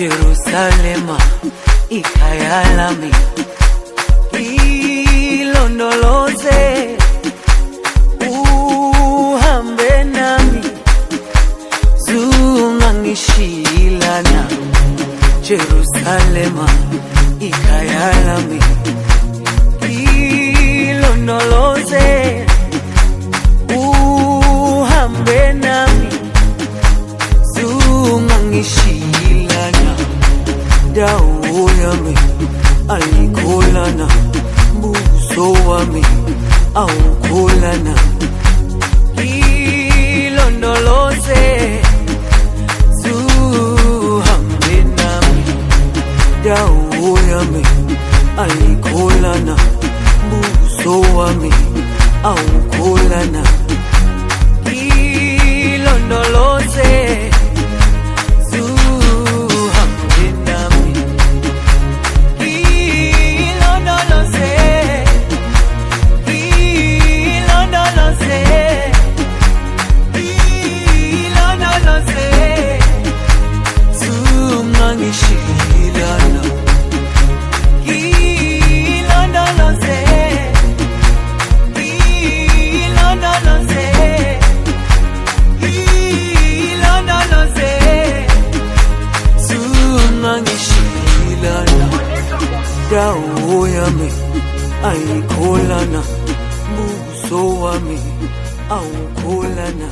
Jerusalema ikhaya lami, ilondoloze uhambe nami, zungangishilana. Jerusalema ikhaya lami, ilondoloze uhambe nami, zungangishilana. Dawo yami alikholana, buso wami awukholana. Ilondoloze zuhambe nami, dawo yami alikholana, buso wami awukholana. Ilondoloze dawo yami alikholana, buso wami awukholana.